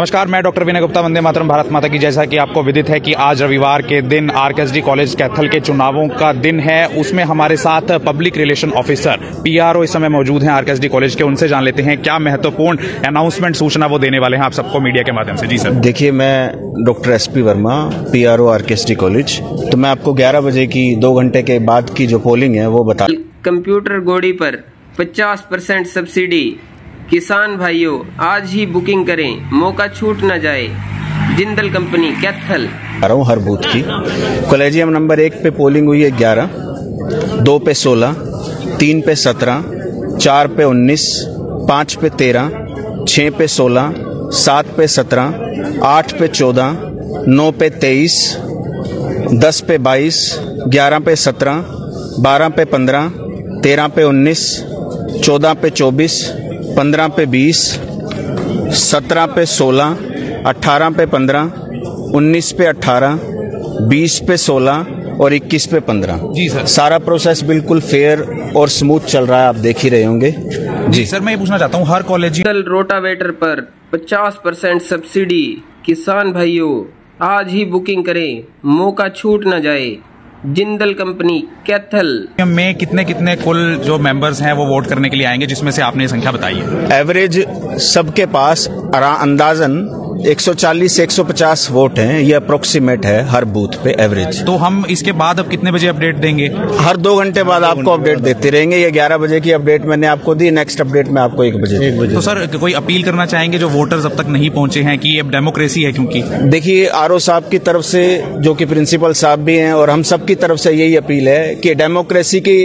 नमस्कार, मैं डॉक्टर विनय गुप्ता। वंदे मातरम, भारत माता की। जैसा कि आपको विदित है कि आज रविवार के दिन आरकेएसडी कॉलेज कैथल के चुनावों का दिन है। उसमें हमारे साथ पब्लिक रिलेशन ऑफिसर पीआरओ इस समय मौजूद हैं आरकेएसडी कॉलेज के। उनसे जान लेते हैं क्या महत्वपूर्ण अनाउंसमेंट सूचना वो देने वाले हैं आप सबको मीडिया के माध्यम से। जी सर। देखिए, मैं doctor SP Verma, PRO RKSD college. तो मैं आपको 11 बजे की 2 घंटे के बाद की जो पोलिंग है वो बता। कंप्यूटर गोड़ी पर 50% सब्सिडी। किसान भाइयों, आज ही बुकिंग करें, मौका छूट न जाए। जिंदल कंपनी, कैथल। हर बूथ की कॉलेजियम नंबर 1 पे पोलिंग हुई है 11, 2 पे 16, 3 पे 17, 4 पे 19, 5 पे 13, 6 पे 16, 7 पे 17, 8 पे 14, 9 पे 23, 10 पे 22, 11 पे 17, 12 पे 15, 13 पे 19, 14 पे 24, 15 पे 20, 17 पे 16, 18 पे 15, 19 पे 18, 20 पे 16 और 21 पे 15। जी सर। सारा प्रोसेस बिल्कुल फेयर और स्मूथ चल रहा है, आप देख ही रहे होंगे। जी सर, मैं ये पूछना चाहता हूँ, हर कॉलेज रोटावेटर पर 50% सब्सिडी। किसान भाइयों, आज ही बुकिंग करें, मौका छूट न जाए। जिंदल कंपनी, कैथल में कितने कितने कुल जो मेंबर्स हैं वो वोट करने के लिए आएंगे, जिसमें से आपने ये संख्या बताई है? एवरेज सबके पास अंदाजन 140 से 150 वोट हैं। ये अप्रोक्सीमेट है हर बूथ पे एवरेज। तो हम इसके बाद अब कितने बजे अपडेट देंगे? हर 2 घंटे बाद आपको अपडेट देते रहेंगे। ये 11 बजे की अपडेट मैंने आपको दी, नेक्स्ट अपडेट मैं आपको 1 बजे। तो सर, कोई अपील करना चाहेंगे जो वोटर्स अब तक नहीं पहुंचे हैं कि अब डेमोक्रेसी है? क्योंकि देखिए, आरओ साहब की तरफ से, जो कि प्रिंसिपल साहब भी हैं, और हम सब की तरफ से यही अपील है कि डेमोक्रेसी की,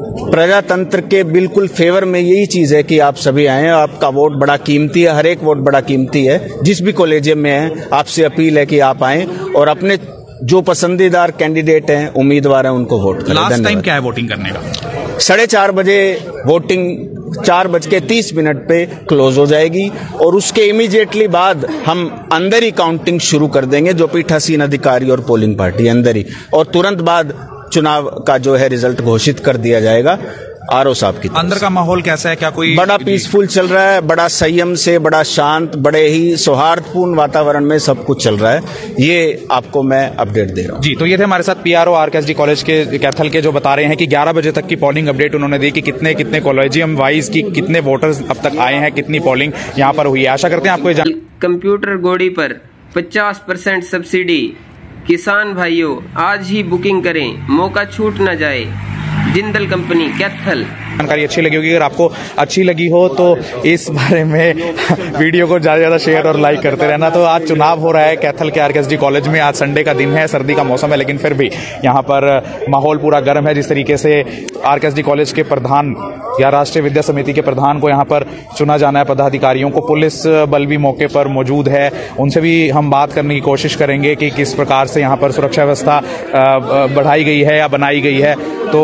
प्रजातंत्र के बिल्कुल फेवर में यही चीज है कि आप सभी आए। आपका वोट बड़ा कीमती है, हर एक वोट बड़ा कीमती है। जिस भी कॉलेजियम में है, आपसे अपील है कि आप आए और अपने जो पसंदीदार कैंडिडेट हैं, उम्मीदवार हैं, उनको वोट करें। लास्ट टाइम क्या है वोटिंग करने का? 4:30 बजे वोटिंग 4:30 पे क्लोज हो जाएगी और उसके इमीडिएटली बाद हम अंदर ही काउंटिंग शुरू कर देंगे, जो पीठासीन अधिकारी और पोलिंग पार्टी अंदर ही, और तुरंत बाद चुनाव का जो है रिजल्ट घोषित कर दिया जाएगा आरओ साहब की। अंदर का माहौल कैसा है? क्या कोई बड़ा पीसफुल चल रहा है, बड़ा संयम से, बड़ा शांत, बड़े ही सौहार्दपूर्ण वातावरण में सब कुछ चल रहा है। ये आपको मैं अपडेट दे रहा हूँ। जी, तो ये थे हमारे साथ पीआरओ आरकेएसडी कॉलेज के कैथल के, जो बता रहे हैं कि 11 बजे तक की पोलिंग अपडेट उन्होंने दी कि कितने कितने कॉलेजियम वाइज की कितने वोटर्स अब तक आए हैं, कितनी पोलिंग यहाँ पर हुई है। आशा करते हैं आपको कंप्यूटर गोड़ी पर 50% सब्सिडी। किसान भाइयों, आज ही बुकिंग करें, मौका छूट न जाए। जिंदल कंपनी, कैथल। जानकारी अच्छी लगी होगी। अगर आपको अच्छी लगी हो तो इस बारे में वीडियो को ज्यादा से ज्यादा शेयर और लाइक करते रहना। तो आज चुनाव हो रहा है कैथल के आरकेएसडी कॉलेज में। आज संडे का दिन है, सर्दी का मौसम है, लेकिन फिर भी यहाँ पर माहौल पूरा गर्म है। जिस तरीके से आरकेएसडी कॉलेज के प्रधान या राष्ट्रीय विद्या समिति के प्रधान को यहाँ पर चुना जाना है, पदाधिकारियों को, पुलिस बल भी मौके पर मौजूद है। उनसे भी हम बात करने की कोशिश करेंगे कि किस प्रकार से यहाँ पर सुरक्षा व्यवस्था बढ़ाई गई है या बनाई गई है। तो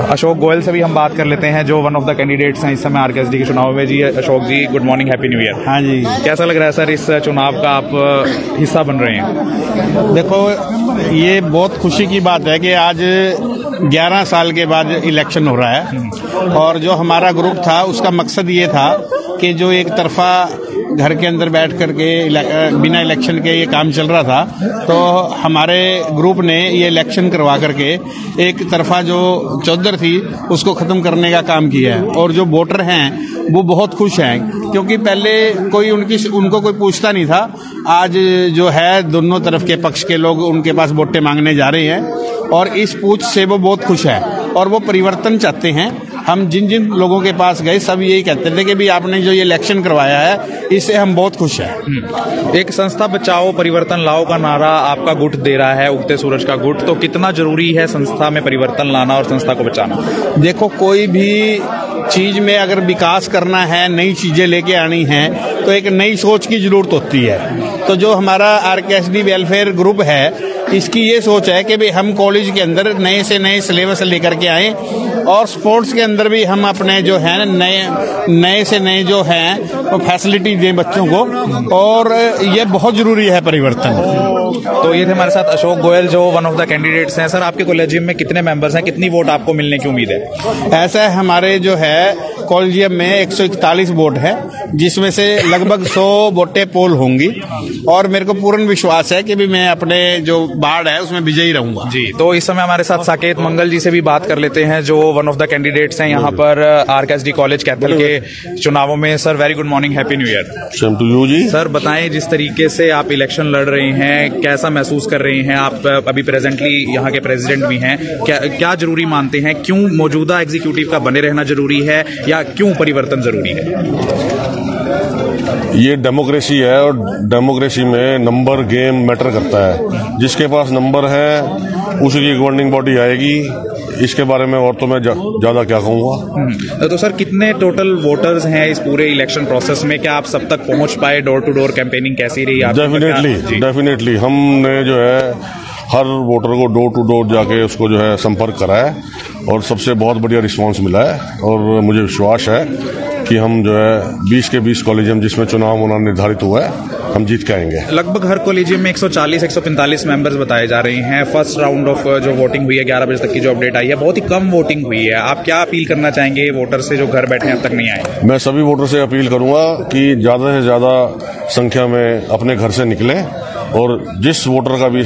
अशोक गोयल से भी हम बात कर लेते हैं, जो वन ऑफ द कैंडिडेट्स हैं इस समय आरकेएसडी के चुनाव में। जी Ashok ji, good morning, happy new year. हाँ जी। कैसा लग रहा है सर, इस चुनाव का आप हिस्सा बन रहे हैं? देखो, ये बहुत खुशी की बात है कि आज 11 साल के बाद इलेक्शन हो रहा है, और जो हमारा ग्रुप था उसका मकसद ये था कि जो एक तरफा घर के अंदर बैठ करके बिना इलेक्शन के ये काम चल रहा था, तो हमारे ग्रुप ने ये इलेक्शन करवा करके एक तरफा जो चौधर थी उसको खत्म करने का काम किया है। और जो वोटर हैं वो बहुत खुश हैं, क्योंकि पहले कोई उनको कोई पूछता नहीं था। आज जो है दोनों तरफ के पक्ष के लोग उनके पास वोटें मांगने जा रहे हैं, और इस पूछ से वो बहुत खुश है और वो परिवर्तन चाहते हैं। हम जिन जिन लोगों के पास गए सब यही कहते थे कि भी आपने जो ये इलेक्शन करवाया है इससे हम बहुत खुश हैं। एक संस्था बचाओ परिवर्तन लाओ का नारा आपका गुट दे रहा है, उगते सूरज का गुट। तो कितना जरूरी है संस्था में परिवर्तन लाना और संस्था को बचाना? देखो, कोई भी चीज में अगर विकास करना है, नई चीजें लेके आनी है, तो एक नई सोच की जरूरत होती है। तो जो हमारा आरकेएसडी वेलफेयर ग्रुप है, इसकी ये सोच है कि भाई हम कॉलेज के अंदर नए से नए सिलेबस लेकर के आए, और स्पोर्ट्स के अंदर भी हम अपने जो है नए से नए जो हैं वो फैसिलिटी दें बच्चों को, और ये बहुत जरूरी है परिवर्तन। तो ये थे हमारे साथ अशोक गोयल, जो वन ऑफ द कैंडिडेट्स हैं। सर, आपके कॉलेजियम में कितने मेंबर्स हैं, कितनी वोट आपको मिलने की उम्मीद है? ऐसा है, हमारे जो है कॉलेजियम में 141 वोट है, जिसमें से लगभग 100 वोटें पोल होंगी और मेरे को पूर्ण विश्वास है कि भी मैं अपने जो वार्ड है उसमें विजयी रहूंगा। जी, तो इस समय हमारे साथ साकेत मंगल जी से भी बात कर लेते हैं, जो वन ऑफ द कैंडिडेट्स हैं यहाँ पर आरकेएसडी कॉलेज कैथल के चुनावों में। Sir, very good morning, happy new year. Same to you जी। सर, बताएं, जिस तरीके से आप इलेक्शन लड़ रहे हैं, कैसा महसूस कर रहे हैं? आप अभी प्रेजेंटली यहाँ के प्रेसिडेंट भी हैं, क्या जरूरी मानते हैं? क्यों मौजूदा एग्जीक्यूटिव का बने रहना जरूरी है या क्यों परिवर्तन जरूरी है? ये डेमोक्रेसी है और डेमोक्रेसी में नंबर गेम मैटर करता है। जिसके पास नंबर है उसी की गवर्निंग बॉडी आएगी। इसके बारे में और तो मैं ज्यादा क्या कहूँगा। तो सर, कितने टोटल वोटर्स हैं इस पूरे इलेक्शन प्रोसेस में? क्या आप सब तक पहुंच पाए? डोर टू डोर कैंपेनिंग कैसी रही? डेफिनेटली हमने जो है हर वोटर को डोर टू डोर जाके उसको जो है संपर्क करा है और सबसे बहुत बढ़िया रिस्पांस मिला है और मुझे विश्वास है कि हम जो है 20 के 20 कॉलेजियम जिसमें चुनाव होना निर्धारित हुआ है, हम जीत के आएंगे। लगभग हर कॉलेजियम में 140-145 मेंबर्स बताए जा रहे हैं। फर्स्ट राउंड ऑफ जो वोटिंग हुई है 11 बजे तक की जो अपडेट आई है, बहुत ही कम वोटिंग हुई है। आप क्या अपील करना चाहेंगे वोटर से जो घर बैठे अब तक नहीं आए? मैं सभी वोटर से अपील करूंगा कि ज्यादा से ज्यादा संख्या में अपने घर से निकलें और जिस वोटर का भी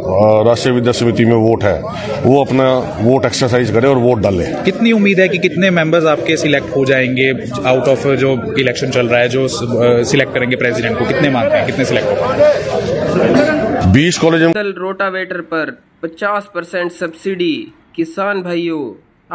राष्ट्रीय विद्या समिति में वोट है वो अपना वोट एक्सरसाइज करे और वोट डाले। कितनी उम्मीद है कि कितने मेंबर्स आपके सिलेक्ट हो जाएंगे आउट ऑफ जो इलेक्शन चल रहा है, जो सिलेक्ट करेंगे प्रेसिडेंट को? कितने मानते हैं, कितने सिलेक्ट होंगे? 20 कॉलेज। रोटावेटर पर 50% सब्सिडी। किसान भाइयों,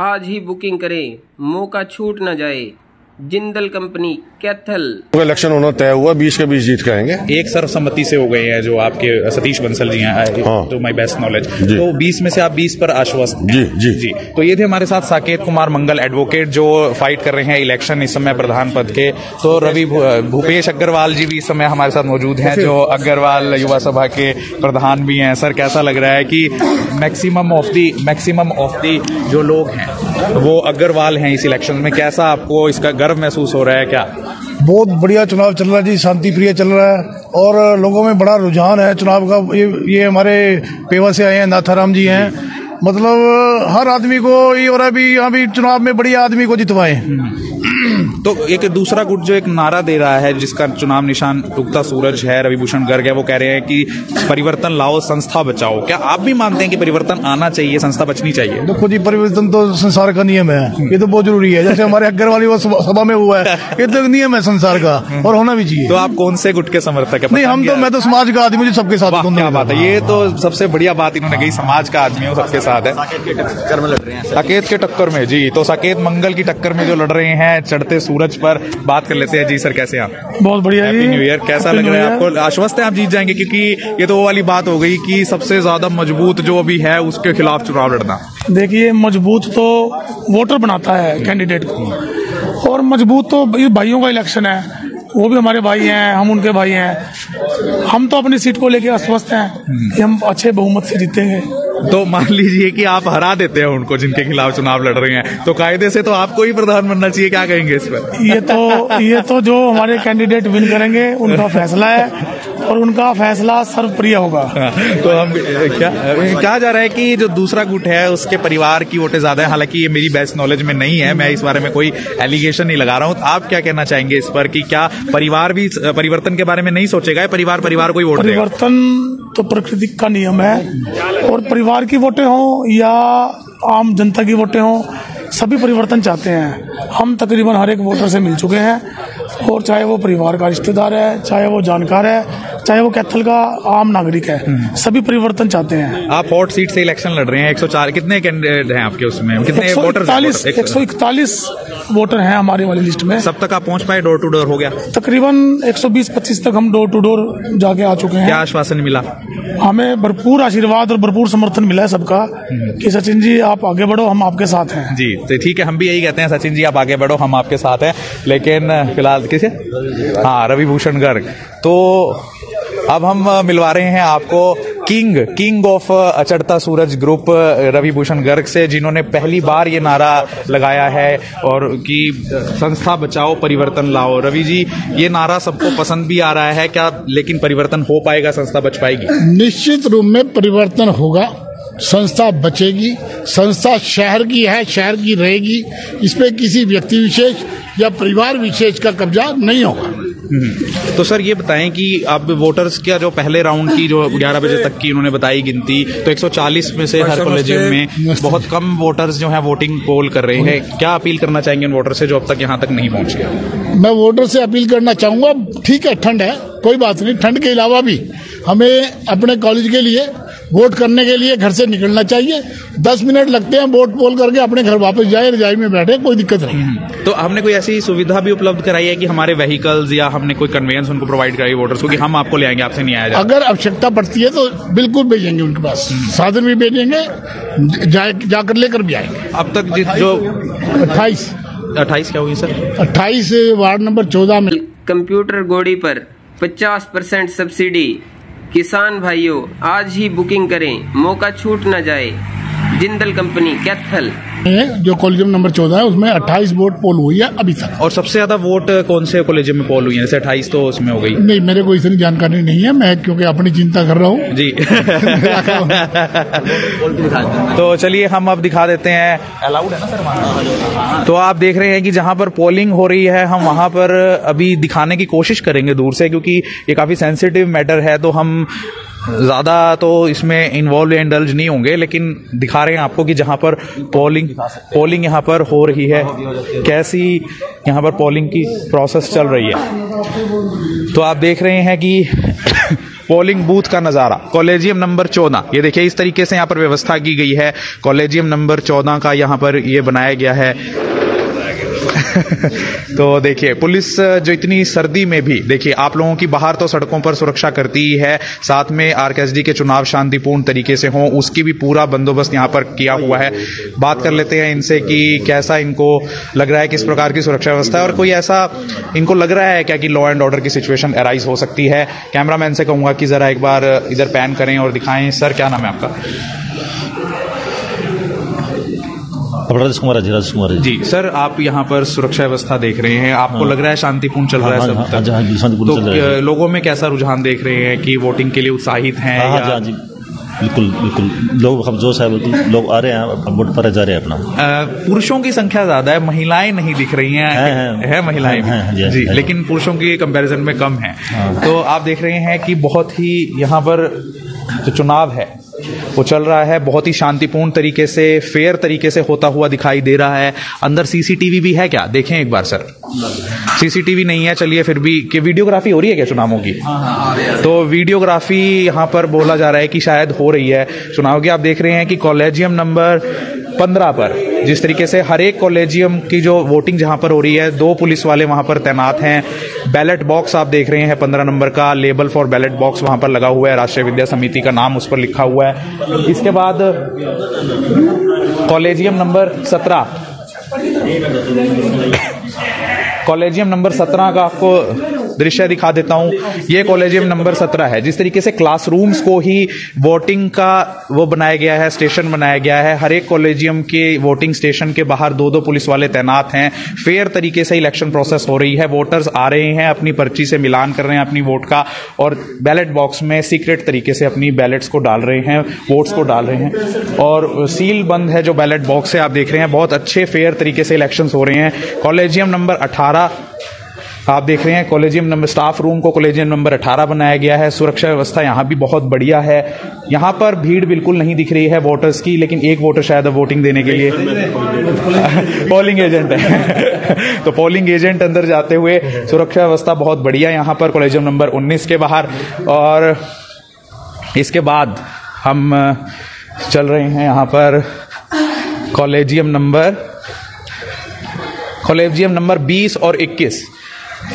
आज ही बुकिंग करें, मौका छूट न जाए। जिंदल कंपनी कैथल। इलेक्शन होना तय हुआ, 20 के 20 जीत के आएंगे। एक सर्वसम्मति से हो गए हैं जो आपके सतीश बंसल जी हैं, हाँ। तो माय बेस्ट नॉलेज, तो 20 में से आप 20 पर आश्वस्त हैं। जी जी जी। तो ये थे हमारे साथ साकेत कुमार मंगल, एडवोकेट, जो फाइट कर रहे हैं इलेक्शन इस समय प्रधान पद के। तो रवि भूपेश अग्रवाल जी भी इस समय हमारे साथ मौजूद हैं, जो अग्रवाल युवा सभा के प्रधान भी हैं। सर, कैसा लग रहा है कि मैक्सिमम ऑफ दी जो लोग हैं वो अग्रवाल हैं इस इलेक्शन में? कैसा आपको इसका गर्व महसूस हो रहा है? क्या बहुत बढ़िया चुनाव चल रहा है जी, शांति प्रिय चल रहा है और लोगों में बड़ा रुझान है चुनाव का। ये हमारे पेवा से आए हैं, नाथाराम जी हैं, मतलब हर आदमी को ये हो रहा है भी यहाँ भी चुनाव में बढ़िया आदमी को जितवाएं। तो एक दूसरा गुट जो एक नारा दे रहा है, जिसका चुनाव निशान उगता सूरज है, रविभूषण गर्ग है, वो कह रहे हैं कि परिवर्तन लाओ, संस्था बचाओ। क्या आप भी मानते हैं कि परिवर्तन आना चाहिए, संस्था बचनी चाहिए? देखो जी, परिवर्तन तो संसार का नियम है, ये तो बहुत जरूरी है। जैसे हमारे अग्रवाल युवा सभा में हुआ है, ये तो नियम है संसार का और होना भी चाहिए। तो आप कौन से गुट के समर्थक है? नहीं, मैं तो समाज का आदमी, सबके साथ। क्या बात है, ये तो सबसे बढ़िया बात इन्होंने कही, समाज का आदमी हो, सबके साथ है। साकेत के टक्कर में जी, तो साकेत मंगल की टक्कर में जो लड़ रहे हैं चढ़ते सूरज पर, बात कर लेते हैं। जी सर, कैसे आप? बहुत बढ़िया, हैप्पी न्यू ईयर। कैसा लग रहा है आपको? आश्वस्त है आप जीत जाएंगे? क्योंकि ये तो वो वाली बात हो गई कि सबसे ज्यादा मजबूत जो अभी है उसके खिलाफ चुनाव लड़ना। देखिए, मजबूत तो वोटर बनाता है कैंडिडेट को, और मजबूत तो भाइयों का इलेक्शन है, वो भी हमारे भाई हैं, हम उनके भाई हैं। हम तो अपनी सीट को लेकर आश्वस्त हैं कि हम अच्छे बहुमत से जीतेंगे। तो मान लीजिए कि आप हरा देते हैं उनको जिनके खिलाफ चुनाव लड़ रहे हैं, तो कायदे से तो आपको ही प्रधान बनना चाहिए। क्या कहेंगे इस पर? ये तो जो हमारे कैंडिडेट विन करेंगे उनका फैसला है और उनका फैसला सर्वप्रिय होगा। तो हम कहा जा रहा है कि जो दूसरा गुट है उसके परिवार की वोटें ज्यादा है। हालांकि ये मेरी बेस्ट नॉलेज में नहीं है, मैं इस बारे में कोई एलिगेशन नहीं लगा रहा हूँ। आप क्या कहना चाहेंगे इस पर कि क्या परिवार भी परिवर्तन के बारे में नहीं सोचेगा? परिवार को ही वोट देगा? परिवर्तन तो प्रकृति का नियम है, और परिवार की वोटें हों या आम जनता की वोटें हों, सभी परिवर्तन चाहते हैं। हम तकरीबन हर एक वोटर से मिल चुके हैं, और चाहे वो परिवार का रिश्तेदार है, चाहे वो जानकार है, चाहे वो कैथल का आम नागरिक है, सभी परिवर्तन चाहते हैं। आप हॉट सीट से इलेक्शन लड़ रहे हैं, 104 कितने कैंडिडेट हैं आपके उसमें? कितने वोटर? 141 वोटर हैं हमारी वाली लिस्ट में। सब तक आप पहुंच पाए? डोर टू डोर हो गया? तकरीबन 120-25 तक हम डोर टू डोर जाके आ चुके हैं। क्या आश्वासन मिला? हमें भरपूर आशीर्वाद और भरपूर समर्थन मिला है सबका कि सचिन जी आप आगे बढ़ो, हम आपके साथ हैं। जी, तो ठीक है, हम भी यही कहते हैं, सचिन जी आप आगे बढ़ो, हम आपके साथ हैं। लेकिन फिलहाल किसे? हाँ, रविभूषण गर्ग। तो अब हम मिलवा रहे हैं आपको किंग ऑफ चढ़ता सूरज ग्रुप रविभूषण गर्ग से, जिन्होंने पहली बार ये नारा लगाया है और कि संस्था बचाओ परिवर्तन लाओ। रवि जी, ये नारा सबको पसंद भी आ रहा है क्या? लेकिन परिवर्तन हो पाएगा, संस्था बच पाएगी? निश्चित रूप में परिवर्तन होगा, संस्था बचेगी, संस्था शहर की है, शहर की रहेगी। इस पे किसी व्यक्ति विशेष या परिवार विशेष का कब्जा नहीं होगा। तो सर ये बताएं कि अब वोटर्स का जो पहले राउंड की जो 11 बजे तक की उन्होंने बताई गिनती, तो 140 में से हर कॉलेजियम में बहुत कम वोटर्स जो हैं वोटिंग पोल कर रहे हैं। क्या अपील करना चाहेंगे उन वोटर से जो अब तक यहाँ तक नहीं पहुँच गए? मैं वोटर से अपील करना चाहूंगा, ठीक है ठंड है, कोई बात नहीं, ठंड के अलावा भी हमें अपने कॉलेज के लिए वोट करने के लिए घर से निकलना चाहिए। 10 मिनट लगते हैं वोट पोल करके अपने घर वापस जाए, रजाई में बैठे, कोई दिक्कत नहीं। तो हमने कोई ऐसी सुविधा भी उपलब्ध कराई है कि हमारे व्हीकल्स या हमने कोई कन्वेंस उनको प्रोवाइड कराई वोटर्स को कि हम आपको ले आएंगे, आपसे नहीं आया जाए? अगर आवश्यकता पड़ती है तो बिल्कुल भेजेंगे, उनके पास साधन भी भेजेंगे, जाकर लेकर भी आएंगे। अब तक जो 28 क्या हुई सर? 28 वार्ड नंबर 14 में कंप्यूटर गोड़ी पर 50% सब्सिडी। किसान भाइयों आज ही बुकिंग करें, मौका छूट न जाए। जिंदल कंपनी कैथल। जो कॉलेजियम नंबर 14 है उसमें 28 वोट पोल हुई है अभी तक। और सबसे ज्यादा वोट कौन से कॉलेजियम में पोल हुई है? जैसे 28 तो उसमें हो गई। नहीं, मेरे को इतनी जानकारी नहीं है, मैं क्योंकि अपनी चिंता कर रहा हूँ जी। तो चलिए हम अब दिखा देते हैं। अलाउड है ना सर वहाँ? तो आप देख रहे हैं कि जहाँ पर पोलिंग हो रही है हम वहाँ पर अभी दिखाने की कोशिश करेंगे दूर से, क्योंकि ये काफी सेंसिटिव मैटर है, तो हम ज़्यादा तो इसमें इन्वॉल्व या इंडल्ज नहीं होंगे, लेकिन दिखा रहे हैं आपको कि जहाँ पर पोलिंग यहाँ पर हो रही है, कैसी यहाँ पर पोलिंग की प्रोसेस चल रही है। तो आप देख रहे हैं कि पोलिंग बूथ का नज़ारा कॉलेजियम नंबर 14, ये देखिए इस तरीके से यहाँ पर व्यवस्था की गई है। कॉलेजियम नंबर 14 का यहाँ पर ये बनाया गया है। तो देखिए पुलिस जो इतनी सर्दी में भी, देखिए आप लोगों की बाहर तो सड़कों पर सुरक्षा करती ही है, साथ में आरकेएसडी के चुनाव शांतिपूर्ण तरीके से हों उसकी भी पूरा बंदोबस्त यहाँ पर किया हुआ है। बात कर लेते हैं इनसे कि कैसा इनको लग रहा है, किस प्रकार की सुरक्षा व्यवस्था है, और कोई ऐसा इनको लग रहा है क्या कि लॉ एंड ऑर्डर की सिचुएशन अराइज हो सकती है। कैमरामैन से कहूंगा कि जरा एक बार इधर पैन करें और दिखाएं। सर क्या नाम है आपका? राजेश कुमार जी। सर आप यहाँ पर सुरक्षा व्यवस्था देख रहे हैं, आपको लग रहा है शांतिपूर्ण चल रहा है सब? तो लोगों में कैसा रुझान देख रहे हैं कि वोटिंग के लिए उत्साहित हैं? बिल्कुल लोग हम जोश है, बिल्कुल लोग आ रहे हैं, वोट पर जा रहे हैं अपना। पुरुषों की संख्या ज्यादा है, महिलाएं नहीं दिख रही हैं। है महिलाएं जी, लेकिन पुरुषों की कंपैरिजन में कम है। तो आप देख रहे हैं कि बहुत ही यहाँ पर जो चुनाव है वो चल रहा है, बहुत ही शांतिपूर्ण तरीके से, फेयर तरीके से होता हुआ दिखाई दे रहा है। अंदर सीसीटीवी भी है क्या? देखें एक बार सर। सीसीटीवी नहीं है, चलिए फिर भी कि वीडियोग्राफी हो रही है क्या चुनावों की? तो वीडियोग्राफी यहाँ पर बोला जा रहा है कि शायद हो रही है चुनाव की। आप देख रहे हैं कि कॉलेजियम नंबर 15 पर जिस तरीके से हर एक कॉलेजियम की जो वोटिंग जहां पर हो रही है, 2 पुलिस वाले वहां पर तैनात हैं। बैलेट बॉक्स आप देख रहे हैं 15 नंबर का, लेबल फॉर बैलेट बॉक्स वहां पर लगा हुआ है, राष्ट्रीय विद्या समिति का नाम उस पर लिखा हुआ है। इसके बाद कॉलेजियम नंबर 17, कॉलेजियम नंबर 17 का आपको दृश्य दिखा देता हूं। ये कॉलेजियम नंबर 17 है। जिस तरीके से क्लासरूम्स को ही वोटिंग का वो बनाया गया है, स्टेशन बनाया गया है, हर एक कॉलेजियम के वोटिंग स्टेशन के बाहर 2-2 पुलिस वाले तैनात हैं। फेयर तरीके से इलेक्शन प्रोसेस हो रही है। वोटर्स आ रहे हैं, अपनी पर्ची से मिलान कर रहे हैं अपनी वोट का, और बैलेट बॉक्स में सीक्रेट तरीके से अपनी बैलेट्स को डाल रहे हैं, वोट्स को डाल रहे हैं, और सील बंद है जो बैलेट बॉक्स है। आप देख रहे हैं बहुत अच्छे फेयर तरीके से इलेक्शंस हो रहे हैं। कॉलेजियम नंबर 18 आप देख रहे हैं, कॉलेजियम नंबर स्टाफ रूम को कॉलेजियम नंबर 18 बनाया गया है। सुरक्षा व्यवस्था यहाँ भी बहुत बढ़िया है। यहाँ पर भीड़ बिल्कुल नहीं दिख रही है वोटर्स की, लेकिन एक वोटर शायद अब वोटिंग देने के लिए पोलिंग एजेंट है। तो पोलिंग एजेंट अंदर जाते हुए, सुरक्षा व्यवस्था बहुत बढ़िया यहाँ पर कॉलेजियम नंबर 19 के बाहर। और इसके बाद हम चल रहे हैं यहाँ पर कॉलेजियम नंबर 20 और 21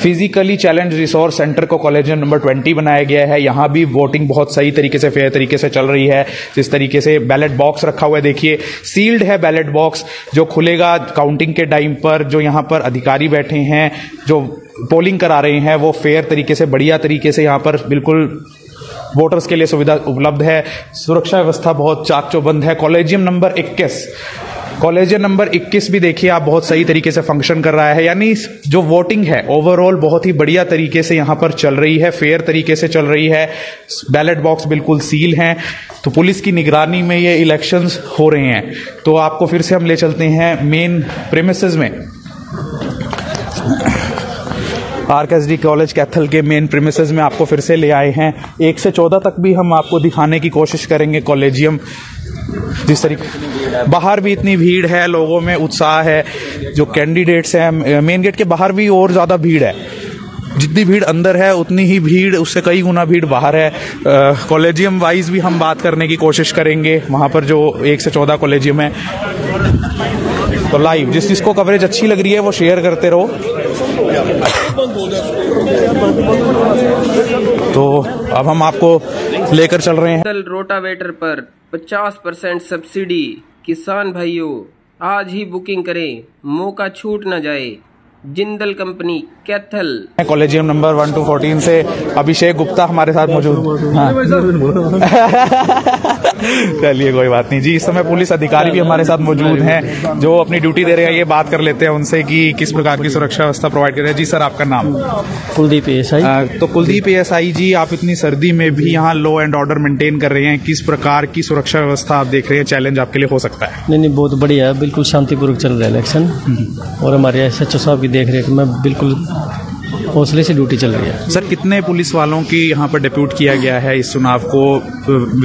फिजिकली चैलेंज रिसोर्स सेंटर को कॉलेजियम नंबर 20 बनाया गया है। यहाँ भी वोटिंग बहुत सही तरीके से, फेयर तरीके से चल रही है। जिस तरीके से बैलेट बॉक्स रखा हुआ है, देखिए सील्ड है बैलेट बॉक्स, जो खुलेगा काउंटिंग के टाइम पर। जो यहाँ पर अधिकारी बैठे हैं जो पोलिंग करा रहे हैं, वो फेयर तरीके से, बढ़िया तरीके से यहाँ पर बिल्कुल वोटर्स के लिए सुविधा उपलब्ध है। सुरक्षा व्यवस्था बहुत चाक चौबंद है। कॉलेजियम नंबर 21 कॉलेजियम नंबर 21 भी देखिए आप बहुत सही तरीके से फंक्शन कर रहा है, यानी जो वोटिंग है ओवरऑल बहुत ही बढ़िया तरीके से यहाँ पर चल रही है, फेयर तरीके से चल रही है। बैलेट बॉक्स बिल्कुल सील हैं, तो पुलिस की निगरानी में ये इलेक्शंस हो रहे हैं। तो आपको फिर से हम ले चलते हैं मेन प्रेमिसेस में, आरकेएसडी कॉलेज कैथल के मेन प्रीमिसेस में आपको फिर से ले आए हैं। 1 से 14 तक भी हम आपको दिखाने की कोशिश करेंगे कॉलेजियम। जिस तरीके बाहर भी इतनी भीड़ है, लोगों में उत्साह है, जो कैंडिडेट्स हैं मेन गेट के बाहर भी और ज़्यादा भीड़ है। जितनी भीड़ अंदर है उतनी ही भीड़, उससे कई गुना भीड़ बाहर है। कॉलेजियम वाइज भी हम बात करने की कोशिश करेंगे, वहाँ पर जो 1 से 14 कॉलेजियम है। तो लाइव जिसको कवरेज अच्छी लग रही है वो शेयर करते रहो। तो अब हम आपको लेकर चल रहे हैं रोटावेटर पर 50% सब्सिडी। किसान भाइयों आज ही बुकिंग करें, मौका छूट न जाए। Jindal company Kaithal. Collegium number 1 to 14 से अभिषेक गुप्ता हमारे साथ मौजूद। हाँ। चलिए कोई बात नहीं जी। इस समय पुलिस अधिकारी भी हमारे साथ मौजूद हैं जो अपनी ड्यूटी दे रहे हैं। ये बात कर लेते हैं उनसे कि किस प्रकार की सुरक्षा व्यवस्था प्रोवाइड कर रहे हैं। जी सर, आपका नाम? कुलदीप एएसआई। तो कुलदीप एएसआई जी, आप इतनी सर्दी में भी यहाँ लॉ एंड ऑर्डर मेंटेन कर रहे हैं, किस प्रकार की सुरक्षा व्यवस्था आप देख रहे हैं चैलेंज आपके लिए हो सकता है? नहीं, बहुत बढ़िया है, बिल्कुल शांतिपूर्वक चल रहा है इलेक्शन और हमारे SHO साहब की देख रेख में बिल्कुल हौसले से ड्यूटी चल रही है। सर, कितने पुलिस वालों की यहाँ पर डिप्यूट किया गया है इस चुनाव को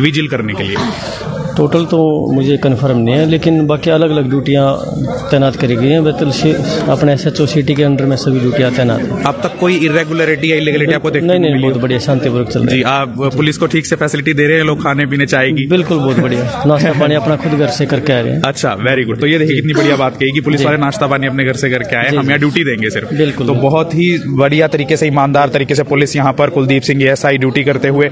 विजिल करने के लिए? टोटल तो मुझे कंफर्म नहीं है, लेकिन बाकी अलग अलग ड्यूटियां तैनात करी गई हैं। अपने SHO सिटी के अंडर में सभी ड्यूटियां तैनात हैं। अब तक कोई इरेगुलरिटी या इलीगलिटी आपको देखने नहीं, बहुत बढ़िया, शांतिपूर्वक चल रहा है। जी, आप पुलिस को ठीक से फैसिलिटी दे रहे हैं, लोग खाने पीने चाय की? बिल्कुल, बहुत बढ़िया, नाश्ता पानी अपना खुद घर से करके आ रहे हैं। अच्छा, वेरी गुड। तो ये देखिए कितनी बढ़िया बात कही कि पुलिस वाले नाश्ता पानी अपने घर से करके आए, हम यहाँ ड्यूटी देंगे सिर्फ। बिल्कुल, तो बहुत ही बढ़िया तरीके से, ईमानदार तरीके से पुलिस यहाँ पर कुलदीप सिंह एएसआई ड्यूटी करते हुए।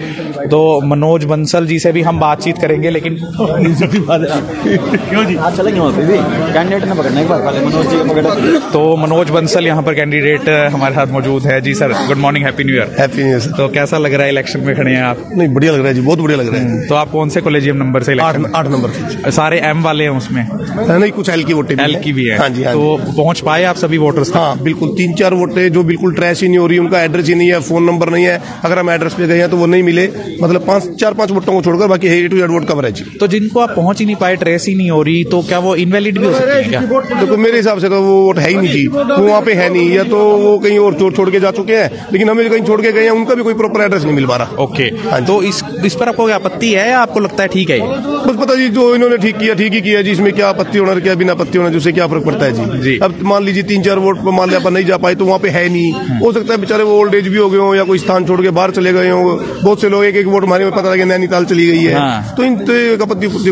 तो मनोज बंसल जी से भी हम बातचीत करेंगे, लेकिन क्यों जी आप चलेंगे वहाँ पे भी कैंडिडेट ना पकड़ने के बाद पहले मनोज जी को पकड़। तो मनोज बंसल यहाँ पर कैंडिडेट हमारे साथ मौजूद है। जी sir, good morning, happy new year. Happy new year sir. तो कैसा लग रहा है इलेक्शन में खड़े हैं आप? नहीं, बढ़िया लग रहा है जी, बहुत बढ़िया लग रहा है। तो आप कौन से कॉलेजियम नंबर से? 8 नंबर से। सारे M वाले हैं उसमें? नहीं, कुछ L की वोटें L की भी है। हाँ जी, हाँ। तो पहुंच पाए आप सभी वोटर्स? हाँ बिल्कुल, 3-4 वोटें जो बिल्कुल ट्रैश ही नहीं हो रही, उनका एड्रेस ही नहीं है, फोन नंबर नहीं है, अगर हम एड्रेस पे गए हैं तो वो नहीं मिले। मतलब 4-5 वोटों को छोड़कर बाकी A to Z vote coverage. तो जिनको आप पहुंच ही नहीं पाए, ट्रेस ही नहीं हो रही, तो क्या वो इनवैलिड भी हो सकती है क्या? देखो मेरे हिसाब से तो वो वोट है ही नहीं जी, वो वहाँ पे है नहीं, या तो वो कहीं और छोड़ के जा चुके हैं, लेकिन हमें कहीं छोड़ के गए हैं, उनका भी कोई प्रॉपर एड्रेस नहीं मिल पा रहा। ओके, तो इस पर आपको आपत्ति है या आपको लगता है ठीक है? बस पता जी, जो इन्होंने ठीक ही किया जी, इसमें क्या आपत्ति होना क्या बिना आपत्ति होना, जिससे क्या फर्क पड़ता है जी। अब मान लीजिए 3-4 वोट पर मान लिया अपन नहीं जा पाए तो वहाँ पे है नहीं, हो सकता है बेचारे वो ओल्ड एज भी हो गए हो या कोई स्थान छोड़ के बाहर चले गए हो। बहुत से लोग एक वोट हमारे में पता लगे नैनीताल चली गई है। हाँ। तो इन आपत्ति कोई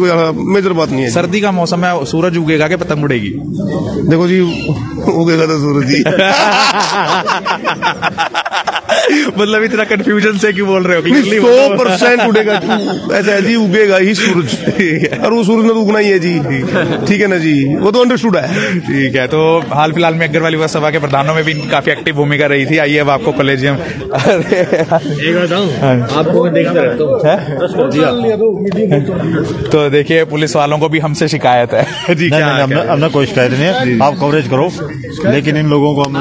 मेजर बात नहीं है। सर्दी का मौसम है, सूरज उगेगा कि पतंग उड़ेगी? देखो जी, उगेगा तो सूरज जी। मतलब इतना कंफ्यूजन से क्यों बोल रहे हो? 100% उड़ेगा, ऐसा है जी, उगेगा ही सूरज, और वो सूरज ने तो उगना ही है जी। ठीक है ना जी, वो तो अंडरस्टूड है। ठीक है। तो हाल फिलहाल में अग्रवाल युवा सभा के प्रधानों में भी काफी एक्टिव भूमिका रही थी। आइए अब आपको कॉलेजियम आपको देखते रहता हूँ। तो देखिए पुलिस वालों को भी हमसे शिकायत है जी। हमने कोई शिकायत नहीं है, आप कवरेज करो, लेकिन इन लोगों को हम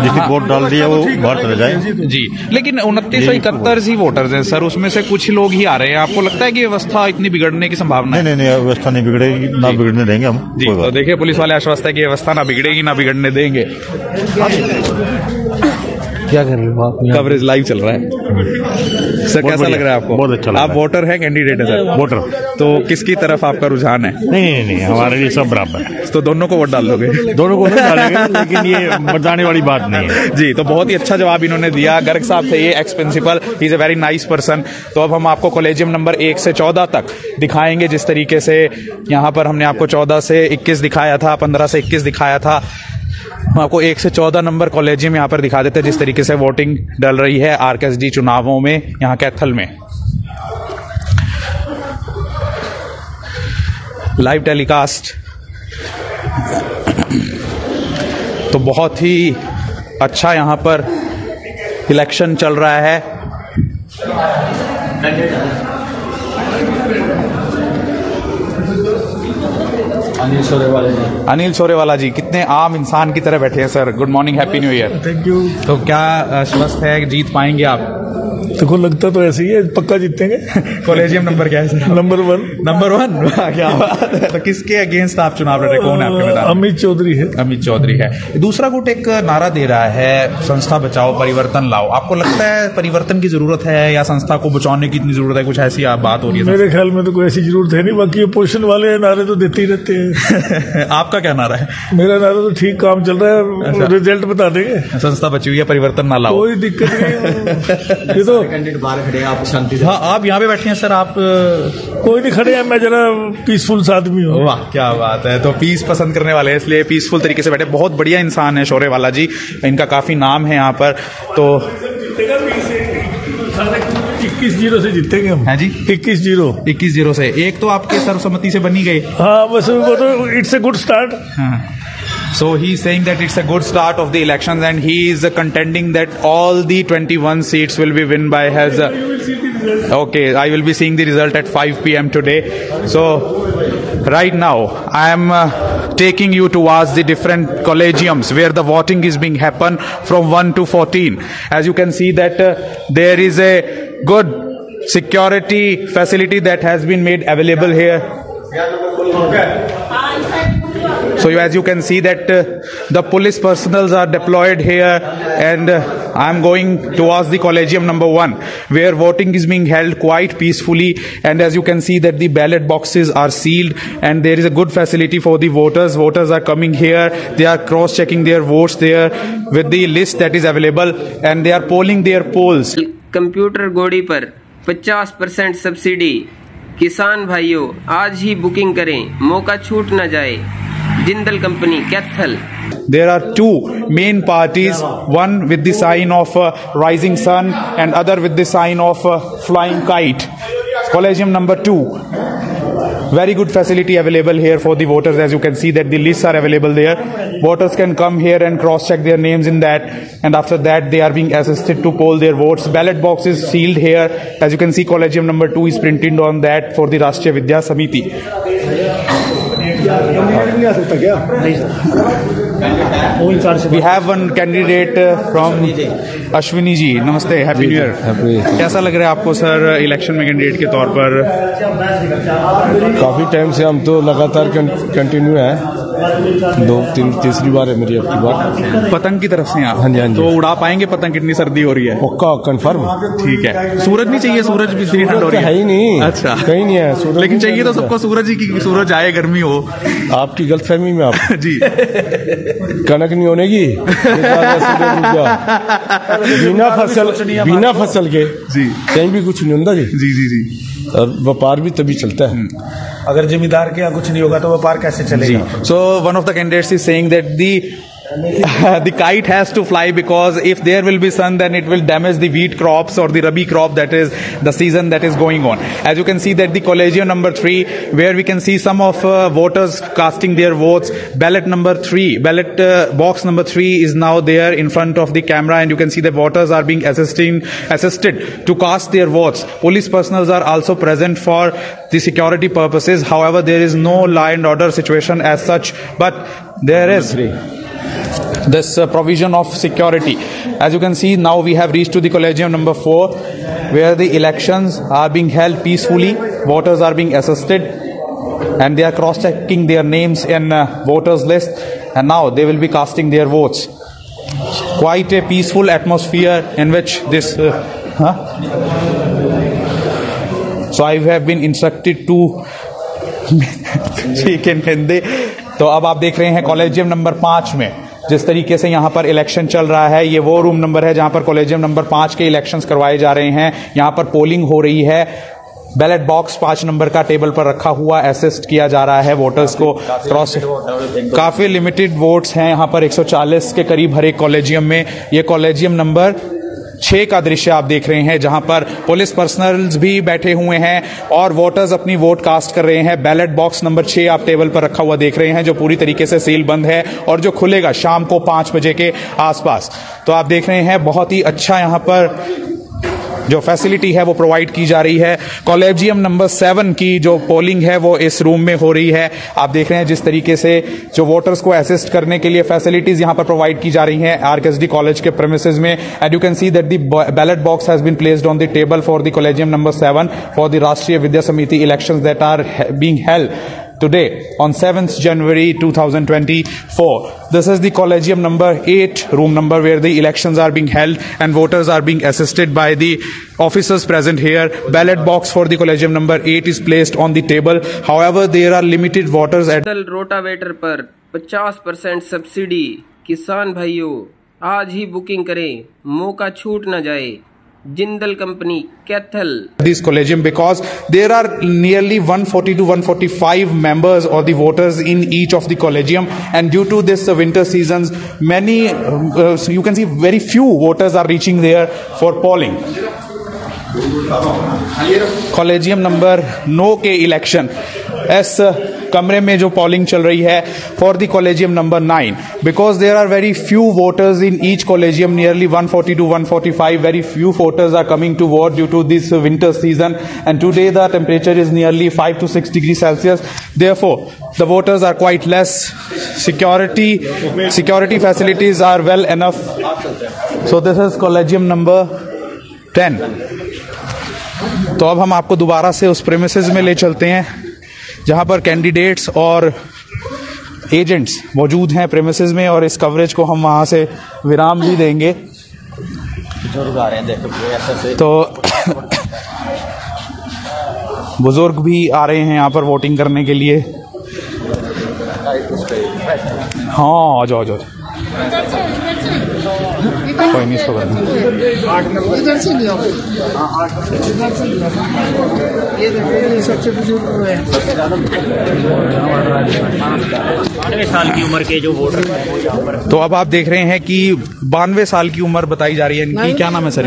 जितनी वोट डाल दी है वो बाहर चले जाए जी। लेकिन 2971 ही वोटर्स हैं सर, उसमें से कुछ लोग ही आ रहे हैं। आपको लगता है कि व्यवस्था इतनी बिगड़ने की संभावना है? नहीं, व्यवस्था नहीं बिगड़ेगी, ना बिगड़ने देंगे हम जी। तो देखिए पुलिस वाले आश्वस्त है कि व्यवस्था ना बिगड़ेगी, ना बिगड़ने देंगे। क्या कर रहे हो आप? कवरेज लाइव चल रहा है सर, कैसा लग रहा है आपको? बहुत अच्छा लग रहा है। आप वोटर हैं, कैंडिडेट है सर? वोटर। तो किसकी तरफ आपका रुझान है? नहीं, हमारे लिए सब बराबर है। तो दोनों को वोट डाल दोगे? दोनों को नहीं डालेंगे, लेकिन ये बताने वाली बात नहीं है जी। तो बहुत ही अच्छा जवाब इन्होंने दिया। गर्ग साहब थे ये, ex principal, he is a very nice person. तो अब हम आपको कॉलेजियम नंबर 1 से 14 तक दिखाएंगे। जिस तरीके से यहाँ पर हमने आपको 14 से 21 दिखाया था, 15 से 21 दिखाया था, हम आपको 1 से 14 नंबर कॉलेजियम यहाँ पर दिखा देते हैं। जिस तरीके से वोटिंग डल रही है आरकेएसडी चुनावों में यहाँ कैथल में, लाइव टेलीकास्ट। तो बहुत ही अच्छा यहाँ पर इलेक्शन चल रहा है। अनिल शोरेवाला जी, कितने आम इंसान की तरह बैठे हैं sir. Good morning, happy new year. Thank you. तो क्या आश्वस्त है, जीत पाएंगे आप? देखो लगता तो ऐसे ही है, पक्का जीतेंगे। कॉलेजियम नंबर क्या है सर? नंबर 1। नंबर 1, क्या बात है। तो किसके अगेंस्ट आप चुनाव लड़ रहे, कौन है आपके मैदान? अमित चौधरी है। अमित चौधरी है। दूसरा गुट एक नारा दे रहा है, संस्था बचाओ परिवर्तन लाओ। आपको लगता है परिवर्तन की जरूरत है या संस्था को बचाने की इतनी जरूरत है? कुछ ऐसी आप बात हो रही है? मेरे ख्याल में तो कोई ऐसी जरूरत है नहीं, बाकी अपोजिशन वाले नारे तो देते ही रहते हैं। आपका क्या नारा है? मेरा नारा तो ठीक काम चल रहा है, रिजल्ट बता देंगे। संस्था बची हुई है, परिवर्तन ना लाओ, कोई दिक्कत नहीं। ये तो कैंडिडेट बाहर खड़े हैं, आप शांति से। हाँ, आप यहाँ पे बैठे हैं सर, आप कोई नहीं खड़े हैं, मैं जरा पीसफुल आदमी हूँ। वाह, क्या बात है। तो पीस पसंद करने वाले हैं, इसलिए पीसफुल तरीके से बैठे। बहुत बढ़िया इंसान है शोरेवाला जी, इनका काफी नाम है यहाँ पर। तो 21-0 से जीतेंगे हम। है जी, 21-0 से। एक तो आपके सर्वसम्मति से बनी गई। हाँ, बस वो तो it's a good start. So he is saying that it's a good start of the elections, and he is contending that all the 21 seats will be won by his. Okay, I will be seeing the result at 5 p.m. today. So right now I am taking you towards the different collegiums where the voting is being happen from 1 to 14. As you can see that there is a good security facility that has been made available here. So as you can see that the police personnel are deployed here, and I am going towards the collegium number 1 where voting is being held quite peacefully, and as you can see that the ballot boxes are sealed and there is a good facility for the voters. Voters are coming here, they are cross checking their votes there with the list that is available, and they are polling their polls. Computer गोड़ी पर 50% subsidy. किसान भाइयों, आज ही booking करें, मौका छूट न जाए। Jindal company, Kaithal. There are two main parties, one with the sign of rising sun and other with the sign of flying kite. Collegium number 2. Very good facility available here for the voters. As you can see that the lists are available there. Voters can come here and cross check their names in that, and after that they are being assisted to poll their votes. Ballot box is sealed here. As you can see, collegium number 2 is printed on that for the Rashtriya Vidya Samiti. We have one candidate from Ashwini ji. नमस्ते, happy new year. कैसा लग रहा है आपको sir election में candidate के तौर पर? काफी टाइम से हम तो लगातार कंटिन्यू है, 2-3 बार है मेरी आपकी बार। पतंग की तरफ से आप? हाँ जी, हाँ जी। तो उड़ा पाएंगे पतंग? कितनी सर्दी हो रही है? पक्का कंफर्म। ठीक है। सूरज नहीं चाहिए? सूरज भी इतनी ठंड हो रही है ही नहीं। अच्छा, कहीं नहीं है सूरज, लेकिन चाहिए तो सबको सूरज ही की, सूरज आए, गर्मी हो। आपकी गलतफहमी में आप जी कनक नहीं होने की बिना फसल के जी कहीं भी कुछ नहीं होता जी। जी जी जी। और व्यापार भी तभी चलता है। अगर जमींदार के यहाँ कुछ नहीं होगा तो व्यापार कैसे चलेगा? So one of the candidates is saying that the kite has to fly, because if there will be sun then it will damage the wheat crops or the rabi crop, that is the season that is going on. As you can see that the collegium number 3 where we can see some of voters casting their votes. Ballot box number 3 is now there in front of the camera, and you can see that voters are being assisted to cast their votes. Police personnel are also present for the security purposes. However, there is no law and order situation as such, but there is this provision of security. As you can see, now we have reached to the collegium number 4 where the elections are being held peacefully. Voters are being assisted and they are cross checking their names in voters list, and now they will be casting their votes. Quite a peaceful atmosphere in which this so I have been instructed to speak in Hindi. तो अब आप देख रहे हैं collegium number 5 में जिस तरीके से यहाँ पर इलेक्शन चल रहा है। ये वो रूम नंबर है जहाँ पर कॉलेजियम नंबर 5 के इलेक्शंस करवाए जा रहे हैं। यहाँ पर पोलिंग हो रही है। बैलेट बॉक्स 5 नंबर का टेबल पर रखा हुआ असिस्ट किया जा रहा है वोटर्स को। क्रॉस काफी लिमिटेड वोट्स हैं यहाँ पर, 140 के करीब हर एक कॉलेजियम में। ये कॉलेजियम नंबर 6 का दृश्य आप देख रहे हैं जहां पर पुलिस पर्सनल्स भी बैठे हुए हैं और वोटर्स अपनी वोट कास्ट कर रहे हैं। बैलेट बॉक्स नंबर 6 आप टेबल पर रखा हुआ देख रहे हैं जो पूरी तरीके से सील बंद है और जो खुलेगा शाम को 5 बजे के आसपास। तो आप देख रहे हैं बहुत ही अच्छा यहां पर जो फैसिलिटी है वो प्रोवाइड की जा रही है। कॉलेजियम नंबर 7 की जो पोलिंग है वो इस रूम में हो रही है। आप देख रहे हैं जिस तरीके से जो वोटर्स को असिस्ट करने के लिए फैसिलिटीज यहां पर प्रोवाइड की जा रही हैं आरकेएसडी कॉलेज के प्रेमिसेस में। And you can see that the ballot box has been placed on the table for the collegium number 7 for the Rashtriya Vidya Samiti elections that are being held today on 7th January 2024. This is the Collegium number 8 room number where the elections are being held and voters are being assisted by the officers present here. Ballot box for the Collegium number 8 is placed on the table. However, there are limited voters at rotavator पर 50% subsidy. किसान भाइयों आज ही booking करें, मौका छूट न जाए। Jindal company Kaithal this collegium because there are nearly 140 to 145 members or the voters in each of the collegium, and due to this winter seasons many you can see very few voters are reaching there for polling. Collegium number 9 के election इस कमरे में जो polling चल रही है for the collegium number 9 because there are very few voters in each collegium, nearly 140 to 145 very few voters are coming to vote due to this winter season and today the temperature is nearly 5 to 6 degrees Celsius. Therefore the voters are quite less. Security facilities are well enough. So this is collegium number 10. तो अब हम आपको दोबारा से उस premises में ले चलते हैं जहां पर कैंडिडेट्स और एजेंट्स मौजूद हैं प्रेमिसेस में, और इस कवरेज को हम वहां से विराम भी देंगे। तो बुजुर्ग भी आ रहे हैं यहाँ पर वोटिंग करने के लिए। हाँ आ जाओ कोई नहीं, इसको करना इधर से लिया ये देखिए सबसे बुजुर्ग है 92 साल की उम्र के जो वोटर हैं। तो अब आप देख रहे हैं कि 92 साल की उम्र बताई जा रही है इनकी। क्या नाम है सर?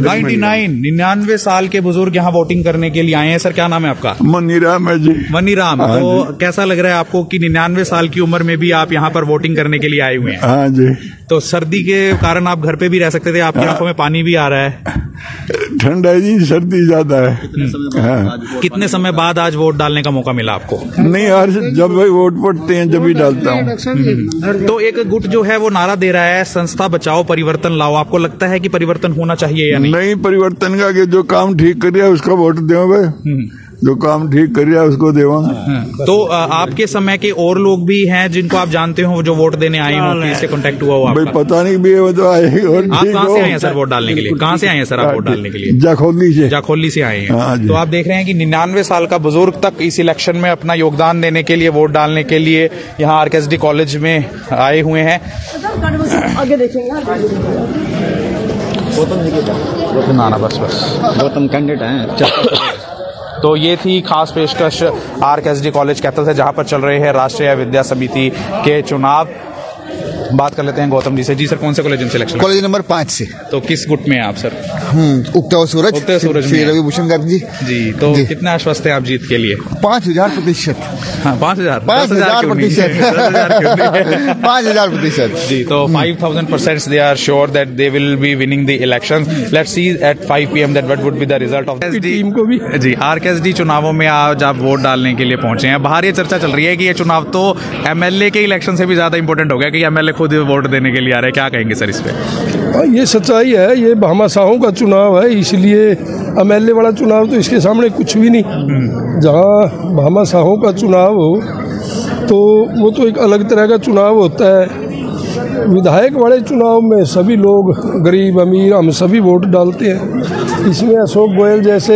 99 साल के बुजुर्ग यहाँ वोटिंग करने के लिए आए हैं। सर क्या नाम है आपका? मनीराम है जी। मनीराम, तो कैसा लग रहा है आपको कि 99 साल की उम्र में भी आप यहाँ पर वोटिंग करने के लिए आए हुए हैं? हाँ जी। तो सर्दी के कारण आप घर पे भी रह सकते थे, आपकी आंखों में पानी भी आ रहा है। ठंड है जी, सर्दी ज्यादा है। कितने समय बाद आज वोट डालने का मौका मिला आपको? नहीं यार, जब भाई वोट पड़ते हैं जब भी डालता हूँ। तो एक गुट जो है वो नारा दे रहा है संस्था बचाओ परिवर्तन लाओ। आपको लगता है कि परिवर्तन होना चाहिए या नहीं? नहीं, परिवर्तन का कि जो काम ठीक कर रहा है उसका वोट दे भाई, जो काम ठीक कर रहा है उसको देवा। तो आपके समय के और लोग भी हैं जिनको आप जानते हो जो वोट देने आए हो, किससे कांटेक्ट हुआ हो आपका? भाई पता नहीं भी वो तो आए। आप कहाँ से आए हैं सर वोट डालने के लिए? कहाँ से आए हैं सर आप वोट डालने के लिए? जाखोली से आए हैं। तो आप देख रहे हैं कि 99 साल का बुजुर्ग तक इस इलेक्शन में अपना योगदान देने के लिए, वोट डालने के लिए यहाँ आरकेएसडी कॉलेज में आए हुए हैं। आगे देखेंगे गौतम कैंडिडेट हैं। तो ये थी खास पेशकश आरकेएसडी कॉलेज कैथल से जहां पर चल रहे हैं राष्ट्रीय विद्या समिति के चुनाव। बात कर लेते हैं गौतम जी से। जी सर, कौन से कॉलेज में सिलेक्शन? कॉलेज नंबर 5 से। तो किस गुट में हैं आप सर? उगता हुआ सूरज। उगते हुए सूरज में रवि भूषण गर्ग जी। जी, तो कितना आश्वस्त है आप जीत के लिए? 5000%। हाँ 5000 5000%। 5000%। जी, तो 5000% they are sure that they will be winning the election. Let's see at 5 PM that what would be the result of team को भी। जी, आरकेएसडी चुनावों में आज आप वोट डालने के लिए पहुंचे हैं। बाहर ये चर्चा चल रही है कि ये चुनाव तो एमएलए के इलेक्शन से भी ज्यादा इंपॉर्टेंट हो गया कि एमएलए खुद वोट देने के लिए आ रहे हैं। क्या कहेंगे सर इस पे? ये सच्चाई है, ये भामाशाहों का चुनाव है, इसलिए एमएलए वाला चुनाव तो इसके सामने कुछ भी नहीं। जहाँ भामाशाहों का चुनाव हो तो वो तो एक अलग तरह का चुनाव होता है। विधायक वाले चुनाव में सभी लोग, गरीब अमीर, हम सभी वोट डालते हैं। इसमें अशोक गोयल जैसे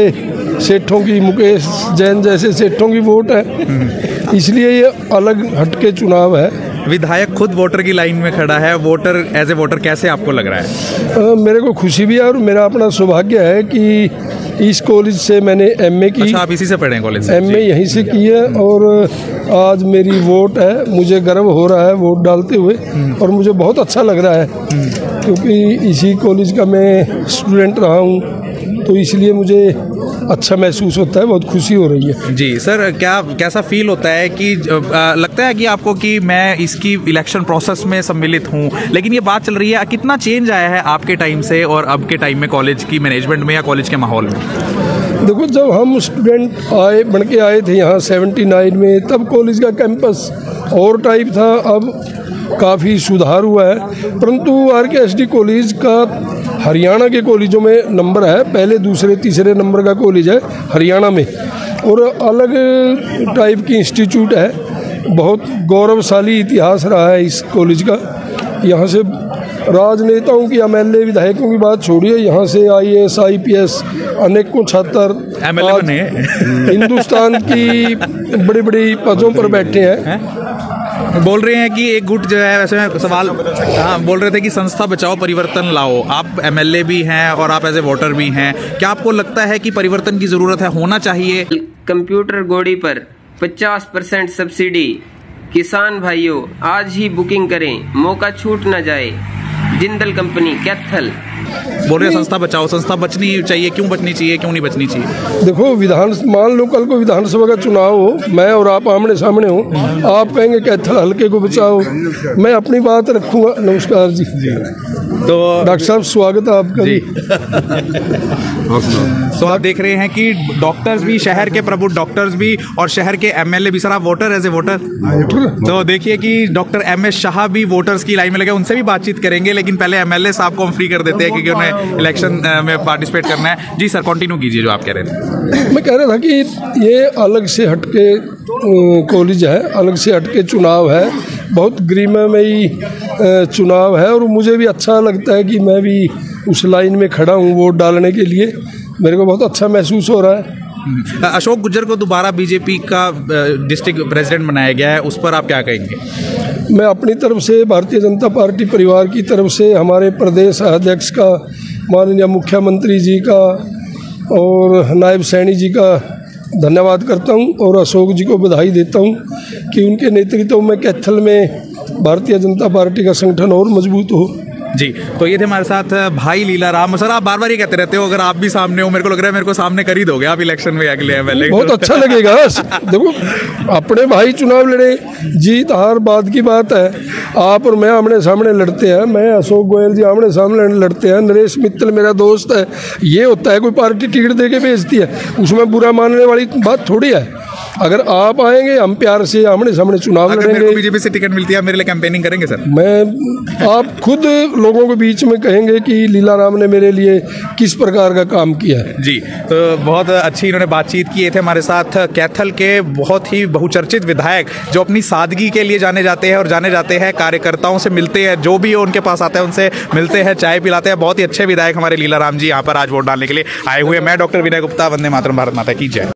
सेठों की, मुकेश जैन जैसे सेठों की वोट है, इसलिए ये अलग हटके चुनाव है। विधायक खुद वोटर की लाइन में खड़ा है। वोटर एज ए वोटर कैसे आपको लग रहा है? मेरे को खुशी भी है और मेरा अपना सौभाग्य है कि इस कॉलेज से मैंने एमए की। अच्छा, आप इसी से पढ़े हैं कॉलेज से? एमए यहीं से की है और आज मेरी वोट है। मुझे गर्व हो रहा है वोट डालते हुए और मुझे बहुत अच्छा लग रहा है क्योंकि इसी कॉलेज का मैं स्टूडेंट रहा हूँ, तो इसलिए मुझे अच्छा महसूस होता है, बहुत खुशी हो रही है। जी सर, कैसा फील होता है कि लगता है कि आपको कि मैं इसकी इलेक्शन प्रोसेस में सम्मिलित हूँ, लेकिन ये बात चल रही है कितना चेंज आया है आपके टाइम से और अब के टाइम में कॉलेज की मैनेजमेंट में या कॉलेज के माहौल में? देखो, जब हम स्टूडेंट बन के आए थे यहाँ 79 में, तब कॉलेज का कैंपस और टाइप था, अब काफ़ी सुधार हुआ है। परंतु RKSD कॉलेज का हरियाणा के कॉलेजों में नंबर है, पहले दूसरे तीसरे नंबर का कॉलेज है हरियाणा में, और अलग टाइप की इंस्टीट्यूट है। बहुत गौरवशाली इतिहास रहा है इस कॉलेज का। यहाँ से राजनेताओं की, MLA विधायकों की बात छोड़िए, यहाँ से IAS IPS अनेकों छात्र हिंदुस्तान की बड़ी बड़ी पदों पर बैठे हैं। बोल रहे हैं कि एक गुट जो है, वैसे सवाल बोल रहे थे कि संस्था बचाओ परिवर्तन लाओ। आप MLA भी हैं और आप एज ए वोटर भी हैं, क्या आपको लगता है कि परिवर्तन की जरूरत है, होना चाहिए? कंप्यूटर गोड़ी पर 50% सब्सिडी, किसान भाइयों आज ही बुकिंग करें, मौका छूट न जाए। जिंदल कंपनी, कैथल। बोल रहे हैं संस्था बचाओ, संस्था बचनी चाहिए, क्यों बचनी चाहिए, क्यों नहीं बचनी चाहिए? देखो, मान लो कल को विधानसभा का चुनाव हो, मैं और आप आमने सामने हो, आप कहेंगे कैथल हल्के को बचाओ, मैं अपनी बात रखूंगा। नमस्कार जी। तो डॉक्टर साहब, स्वागत है आपका जी। तो आप देख रहे हैं कि डॉक्टर्स भी, शहर के प्रबुद्ध डॉक्टर्स भी और शहर के MLA भी। सर, आप वोटर, एज ए वोटर, तो देखिए कि डॉक्टर MS शाह भी वोटर्स की लाइन में लगे, उनसे भी बातचीत करेंगे, लेकिन पहले MLA साहब को हम फ्री कर देते हैं क्योंकि उन्हें इलेक्शन में पार्टिसिपेट करना है। जी सर, कंटिन्यू कीजिए जो आप कह रहे थे। मैं कह रहा था कि ये अलग से हटके कॉलेज है, अलग से हटके चुनाव है, बहुत गरिमामयी चुनाव है, और मुझे भी अच्छा लगता है कि मैं भी उस लाइन में खड़ा हूँ वोट डालने के लिए। मेरे को बहुत अच्छा महसूस हो रहा है। अशोक गुज्जर को दोबारा BJP का डिस्ट्रिक्ट प्रेसिडेंट बनाया गया है, उस पर आप क्या कहेंगे? मैं अपनी तरफ से, भारतीय जनता पार्टी परिवार की तरफ से, हमारे प्रदेश अध्यक्ष का, माननीय मुख्यमंत्री जी का और नायब सैनी जी का धन्यवाद करता हूं, और अशोक जी को बधाई देता हूं कि उनके नेतृत्व में कैथल में भारतीय जनता पार्टी का संगठन और मजबूत हो। जी, तो ये थे हमारे साथ भाई लीलाराम। सर, आप बार बार ये कहते रहते हो, अगर आप भी सामने हो, मेरे को लग रहा है मेरे को सामने कर ही दोगे आप इलेक्शन में अगले MLA। बहुत अच्छा लगेगा। देखो, अपने भाई चुनाव लड़े, जीत हार बाद की बात है। आप और मैं आमने सामने लड़ते हैं, मैं अशोक गोयल जी आमने सामने लड़ते हैं, नरेश मित्तल मेरा दोस्त है। ये होता है कोई पार्टी टिकट दे के भेजती है, उसमें बुरा मानने वाली बात थोड़ी है। अगर आप आएंगे, हम प्यार से आमने सामने चुनाव लड़ेंगे। मेरे को BJP से टिकट मिलती है, मेरे लिए कैंपेनिंग करेंगे सर? आप खुद लोगों के बीच में कहेंगे कि लीलाराम ने मेरे लिए किस प्रकार का काम किया है। जी, तो बहुत अच्छी इन्होंने बातचीत की। थे हमारे साथ कैथल के बहुत ही बहुचर्चित विधायक, जो अपनी सादगी के लिए जाने जाते हैं और जाने जाते हैं, कार्यकर्ताओं से मिलते हैं, जो भी हो उनके पास आता है उनसे मिलते हैं, चाय पिलाते हैं। बहुत ही अच्छे विधायक हमारे लीलाराम जी यहाँ पर आज वोट डालने के लिए आए हुए। मैं डॉक्टर विनय गुप्ता, वंदे मातरम, भारत माता की जय।